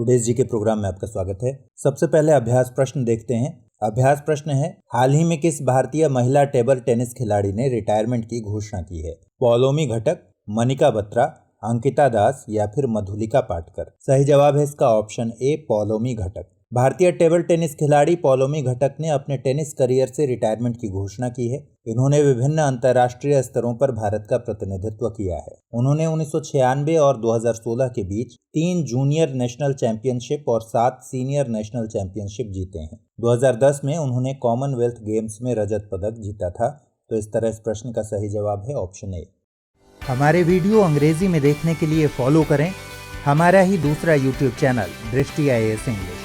Today's जी के programme में आपका स्वागत है। सबसे पहले अभ्यास प्रश्न देखते हैं। अभ्यास प्रश्न है, हाल ही में किस भारतीय महिला टेबल टेनिस खिलाड़ी ने रिटायरमेंट की घोषणा की है? पौलोमी घटक, मनिका बत्रा, अंकिता दास या फिर मधुलिका पाटकर? सही जवाब है इसका ऑप्शन ए, पौलोमी घटक। भारतीय टेबल टेनिस खिलाड़ी पौलोमी घटक ने अपने टेनिस करियर से रिटायरमेंट की घोषणा की है। इन्होंने विभिन्न अंतर्राष्ट्रीय स्तरों पर भारत का प्रतिनिधित्व किया है। उन्होंने 1996 और 2016 के बीच 3 जूनियर नेशनल चैंपियनशिप और 7 सीनियर नेशनल चैंपियनशिप जीते हैं। 2010 में उन्होंने कॉमनवेल्थ गेम्स में रजत पदक जीता था। तो इस तरह इस प्रश्न का सही जवाब है ऑप्शन ए। हमारे वीडियो अंग्रेजी में देखने के लिए फॉलो करें हमारा ही दूसरा यूट्यूब चैनल दृष्टि IAS इंग्लिश।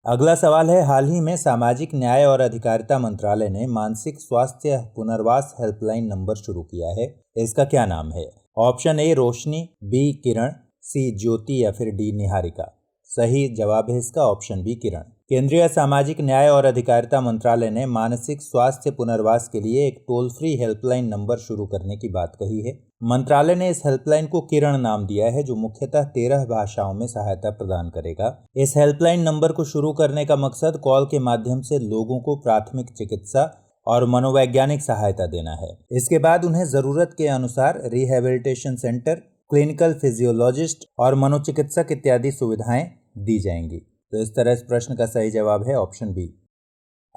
अगला सवाल है, हाल ही में सामाजिक न्याय और अधिकारिता मंत्रालय ने मानसिक स्वास्थ्य पुनर्वास हेल्पलाइन नंबर शुरू किया है। इसका क्या नाम है? ऑप्शन ए रोशनी, बी किरण, सी ज्योति या फिर डी निहारिका? सही जवाब है इसका ऑप्शन बी किरण। केंद्रीय सामाजिक न्याय और अधिकारिता मंत्रालय ने मानसिक स्वास्थ्य पुनर्वास के लिए एक टोल फ्री हेल्पलाइन नंबर शुरू करने की बात कही है। मंत्रालय ने इस हेल्पलाइन को किरण नाम दिया है, जो मुख्यतः 13 भाषाओं में सहायता प्रदान करेगा। इस हेल्पलाइन नंबर को शुरू करने का मकसद कॉल के माध्यम से लोगों को प्राथमिक चिकित्सा और मनोवैज्ञानिक सहायता देना है। इसके बाद उन्हें जरूरत के अनुसार रिहेबिलिटेशन सेंटर, क्लिनिकल फिजियोलॉजिस्ट और मनोचिकित्सक इत्यादि सुविधाएं दी जाएंगी। तो इस तरह इस प्रश्न का सही जवाब है ऑप्शन बी।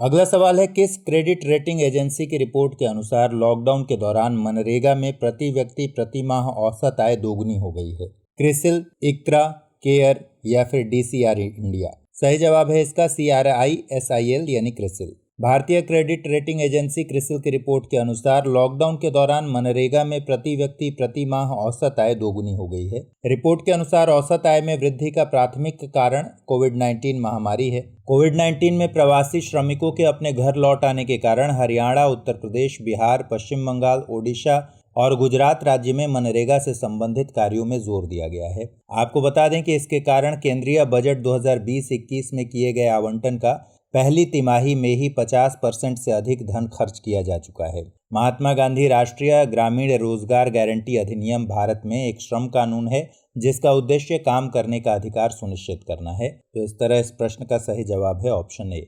अगला सवाल है, किस क्रेडिट रेटिंग एजेंसी की रिपोर्ट के अनुसार लॉकडाउन के दौरान मनरेगा में प्रति व्यक्ति प्रति माह औसत आय दोगुनी हो गई है? क्रिसिल, इक्रा, केयर या फिर DCR इंडिया? सही जवाब है इसका CRISIL यानी क्रिसिल। भारतीय क्रेडिट रेटिंग एजेंसी क्रिसिल की रिपोर्ट के अनुसार लॉकडाउन के दौरान मनरेगा में प्रति व्यक्ति प्रति माह औसत आय दोगुनी हो गई है। रिपोर्ट के अनुसार औसत आय में वृद्धि का प्राथमिक कारण कोविड-19 महामारी है। कोविड-19 में प्रवासी श्रमिकों के अपने घर लौट आने के कारण हरियाणा, उत्तर प्रदेश, बिहार, पश्चिम बंगाल, ओडिशा और गुजरात राज्य में मनरेगा से संबंधित कार्यों में जोर दिया गया है। आपको बता दें कि इसके कारण केंद्रीय बजट 2020-21 में किए गए आवंटन का पहली तिमाही में ही 50% से अधिक धन खर्च किया जा चुका है। महात्मा गांधी राष्ट्रीय ग्रामीण रोजगार गारंटी अधिनियम भारत में एक श्रम कानून है, जिसका उद्देश्य काम करने का अधिकार सुनिश्चित करना है। तो इस तरह इस प्रश्न का सही जवाब है ऑप्शन ए।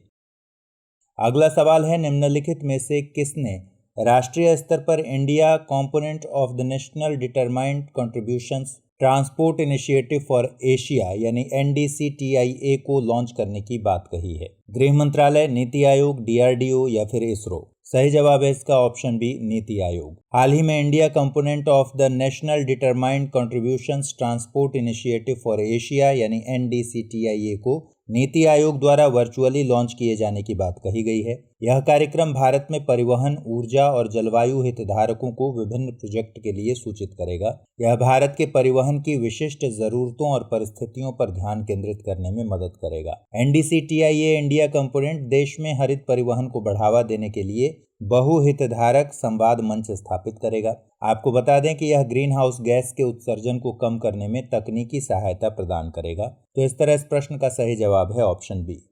अगला सवाल है, निम्नलिखित में से किसने राष्ट्रीय स्तर पर India component of the national determined contributions transport initiative for Asia यानी NDCTIA को लॉन्च करने की बात कही है? गृह मंत्रालय, नीति आयोग, DRDO या फिर इसरो? सही जवाब है इसका ऑप्शन बी, नीति आयोग। हाल ही में India component of the national determined contributions transport initiative for Asia यानी NDCTIA को नीति आयोग द्वारा वर्चुअली लॉन्च किए जाने की बात कही गई है। यह कार्यक्रम भारत में परिवहन, ऊर्जा और जलवायु हितधारकों को विभिन्न प्रोजेक्ट के लिए सूचित करेगा। यह भारत के परिवहन की विशिष्ट जरूरतों और परिस्थितियों पर ध्यान केंद्रित करने में मदद करेगा। NDCTIA इंडिया कंपोनेंट देश में हरित परिवहन को बढ़ावा देने के लिए बहुहितधारक संवाद मंच स्थापित करेगा। आपको बता दें कि यह ग्रीन हाउस गैस के उत्सर्जन को कम करने में तकनीकी सहायता प्रदान करेगा। तो इस तरह इस प्रश्न का सही जवाब है ऑप्शन बी।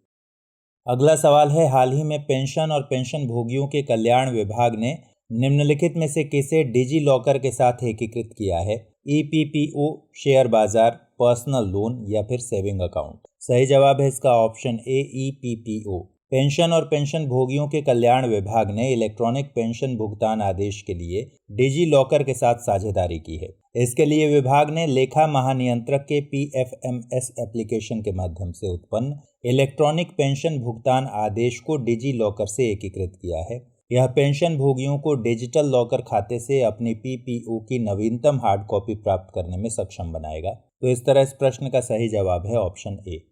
अगला सवाल है, हाल ही में पेंशन और पेंशन भोगियों के कल्याण विभाग ने निम्नलिखित में से किसे डिजी लॉकर के साथ एकीकृत किया है? EPPO, शेयर बाजार, पर्सनल लोन या फिर सेविंग अकाउंट? सही जवाब है इसका ऑप्शन ए, EPPO। पेंशन और पेंशन भोगियों के कल्याण विभाग ने इलेक्ट्रॉनिक पेंशन भुगतान आदेश के लिए डिजी लॉकर के साथ साझेदारी की है। इसके लिए विभाग ने लेखा महानियंत्रक के PFMS एप्लीकेशन के माध्यम से उत्पन्न इलेक्ट्रॉनिक पेंशन भुगतान आदेश को डिजी लॉकर से एकीकृत किया है। यह पेंशन भोगियों को डिजिटल लॉकर खाते से अपनी PPO की नवीनतम हार्ड कॉपी प्राप्त करने में सक्षम बनाएगा। तो इस तरह इस प्रश्न का सही जवाब है ऑप्शन ए।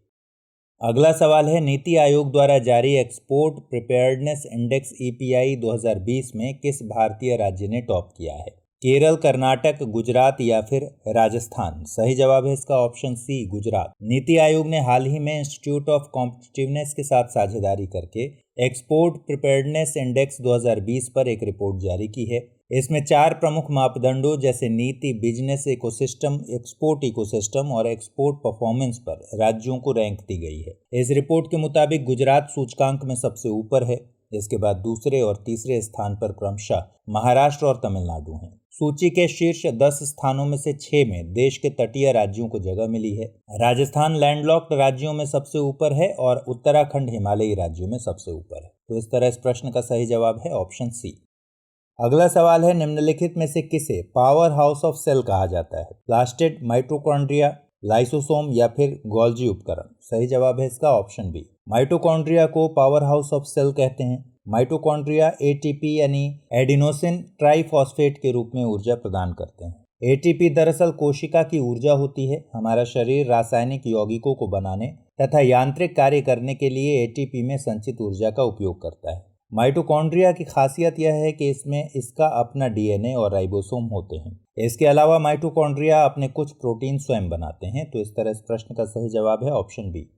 अगला सवाल है, नीति आयोग द्वारा जारी एक्सपोर्ट प्रिपेयर्डनेस इंडेक्स EPI 2020 में किस भारतीय राज्य ने टॉप किया है? केरल, कर्नाटक, गुजरात या फिर राजस्थान? सही जवाब है इसका ऑप्शन सी, गुजरात। नीति आयोग ने हाल ही में इंस्टीट्यूट ऑफ कॉम्पिटिटिवनेस के साथ साझेदारी करके एक्सपोर्ट प्रिपेयर्डनेस इंडेक्स 2020 पर एक रिपोर्ट जारी की है। इसमें 4 प्रमुख मापदंडों जैसे नीति, बिजनेस इकोसिस्टम, एक्सपोर्ट इकोसिस्टम और एक्सपोर्ट परफॉर्मेंस पर राज्यों को रैंक दी गई है। इस रिपोर्ट के मुताबिक गुजरात सूचकांक में सबसे ऊपर है। इसके बाद दूसरे और तीसरे स्थान पर क्रमशः महाराष्ट्र और तमिलनाडु हैं। सूची के शीर्ष 10 स्थानों में से 6 में देश के तटीय राज्यों को जगह मिली है। राजस्थान लैंडलॉक्ड राज्यों में सबसे ऊपर है और उत्तराखंड हिमालयी राज्यों में सबसे ऊपर है। तो इस तरह इस प्रश्न का सही जवाब है ऑप्शन सी। अगला सवाल है, निम्नलिखित में से किसे पावर हाउस ऑफ सेल कहा जाता है? प्लास्टिड, माइटोकॉन्ड्रिया, लाइसोसोम या फिर गोल्जी उपकरण? सही जवाब है इसका ऑप्शन बी। माइटोकॉन्ड्रिया को पावर हाउस ऑफ सेल कहते हैं। माइटोकॉन्ड्रिया एटीपी यानी एडिनोसिन ट्राइफॉस्फेट के रूप में ऊर्जा प्रदान करते हैं। एटीपी दरअसल कोशिका की ऊर्जा होती है। हमारा शरीर रासायनिक यौगिकों को बनाने तथा यांत्रिक कार्य करने के लिए एटीपी में संचित ऊर्जा का उपयोग करता है। माइटोकॉन्ड्रिया की खासियत यह है कि इसमें इसका अपना डीएनए और राइबोसोम होते हैं। इसके अलावा माइटोकॉन्ड्रिया अपने कुछ प्रोटीन स्वयं बनाते हैं। तो इस तरह इस प्रश्न का सही जवाब है ऑप्शन बी।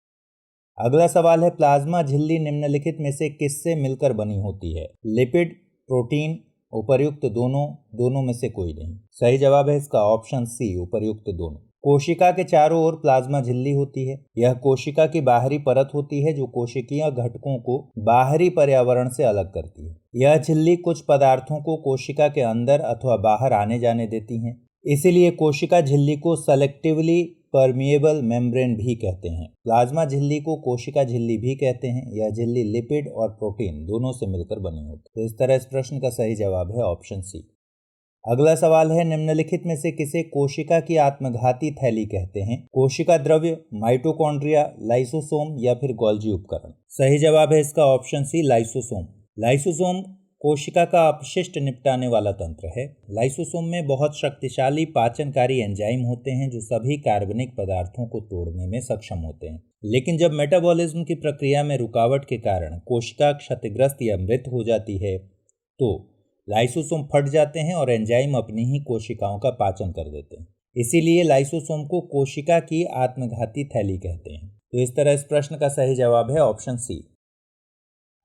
अगला सवाल है, प्लाज्मा झिल्ली निम्नलिखित में से किससे मिलकर बनी होती है? लिपिड, प्रोटीन, उपर्युक्त दोनों, दोनों में से कोई नहीं? सही जवाब है इसका ऑप्शन सी, उपर्युक्त दोनों। कोशिका के चारों ओर प्लाज्मा झिल्ली होती है। यह कोशिका की बाहरी परत होती है जो कोशिकीय घटकों को बाहरी पर्यावरण से अलग करती है। यह झिल्ली कुछ पदार्थों को कोशिका के अंदर अथवा बाहर आने जाने देती है। इसीलिए कोशिका झिल्ली को सेलेक्टिवली परमिएबल मेम्ब्रेन भी कहते हैं। प्लाज्मा झिल्ली को कोशिका झिल्ली भी कहते हैं। यह झिल्ली लिपिड और प्रोटीन दोनों से मिलकर बनी होती है। तो इस तरह इस प्रश्न का सही जवाब है ऑप्शन सी। अगला सवाल है, निम्नलिखित में से किसे कोशिका की आत्मघाती थैली कहते हैं? कोशिका द्रव्य, माइटोकॉन्ड्रिया, लाइसोसोम या फिर गोल्जी उपकरण? सही जवाब है इसका ऑप्शन सी, लाइसोसोम। लाइसोसोम कोशिका का अपशिष्ट निपटाने वाला तंत्र है। लाइसोसोम में बहुत शक्तिशाली पाचनकारी एंजाइम होते हैं जो सभी कार्बनिक पदार्थों को तोड़ने में सक्षम होते हैं। लेकिन जब मेटाबॉलिज्म की प्रक्रिया में रुकावट के कारण कोशिका क्षतिग्रस्त या मृत हो जाती है तो लाइसोसोम फट जाते हैं और एंजाइम अपनी ही कोशिकाओं का पाचन कर देते हैं। इसीलिए लाइसोसोम को कोशिका की आत्मघाती थैली कहते हैं। तो इस तरह इस प्रश्न का सही जवाब है ऑप्शन सी।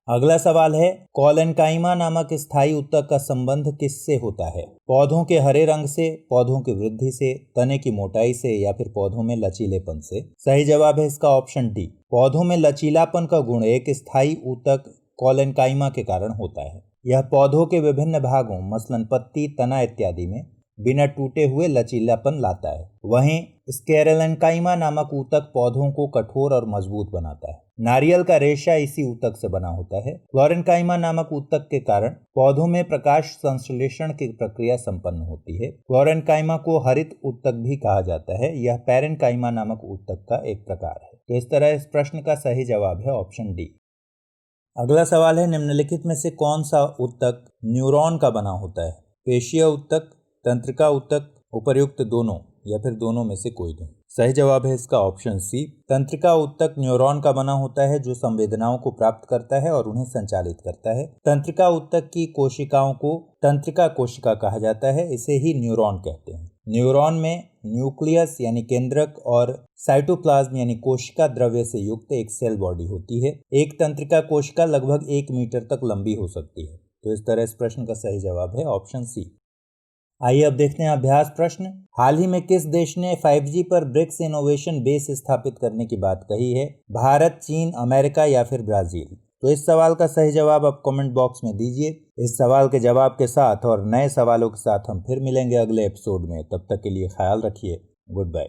अगला सवाल है, कोलेनकाइमा नामक स्थायी ऊतक का संबंध किससे होता है? पौधों के हरे रंग से, पौधों की वृद्धि से, तने की मोटाई से या फिर पौधों में लचीलेपन से? सही जवाब है इसका ऑप्शन डी। पौधों में लचीलापन का गुण एक स्थायी ऊतक कोलेनकाइमा के कारण होता है। यह पौधों के विभिन्न भागों मसलन पत्ती, तना इत्यादि में बिना टूटे हुए लचीलापन लाता है। वहीं स्क्लेरेन्काइमा नामक ऊतक पौधों को कठोर और मजबूत बनाता है। नारियल का रेशा इसी ऊतक से बना होता है। फ्लोरेन्काइमा नामक ऊतक के कारण पौधों में प्रकाश संश्लेषण की प्रक्रिया संपन्न होती है। फ्लोरेन्काइमा को हरित ऊतक भी कहा जाता है। यह पैरेन्काइमा नामक ऊतक का एक प्रकार है। तो इस तरह इस प्रश्न का सही जवाब है ऑप्शन डी। अगला सवाल है, निम्नलिखित में से कौन सा ऊतक न्यूरॉन का बना होता है? पेशीय ऊतक, तंत्रिका ऊतक, उपर्युक्त दोनों या फिर दोनों में से कोई नहीं? सही जवाब है इसका ऑप्शन सी। तंत्रिका ऊतक न्यूरॉन का बना होता है जो संवेदनाओं को प्राप्त करता है और उन्हें संचालित करता है। तंत्रिका ऊतक की कोशिकाओं को तंत्रिका कोशिका कहा जाता है। इसे ही न्यूरॉन कहते हैं। न्यूरॉन में न्यूक्लियस यानी केंद्रक और साइटोप्लाज्म यानी कोशिका द्रव्य से युक्त एक सेल बॉडी होती है। एक तंत्रिका कोशिका लगभग 1 मीटर तक लंबी हो सकती है। तो इस तरह इस प्रश्न का सही जवाब है ऑप्शन सी। आइए अब देखते हैं अभ्यास प्रश्न। हाल ही में किस देश ने 5G पर ब्रिक्स इनोवेशन बेस स्थापित करने की बात कही है? भारत, चीन, अमेरिका या फिर ब्राजील? तो इस सवाल का सही जवाब आप कमेंट बॉक्स में दीजिए। इस सवाल के जवाब के साथ और नए सवालों के साथ हम फिर मिलेंगे अगले एपिसोड में। तब तक के लिए ख्याल रखिए। Good bye.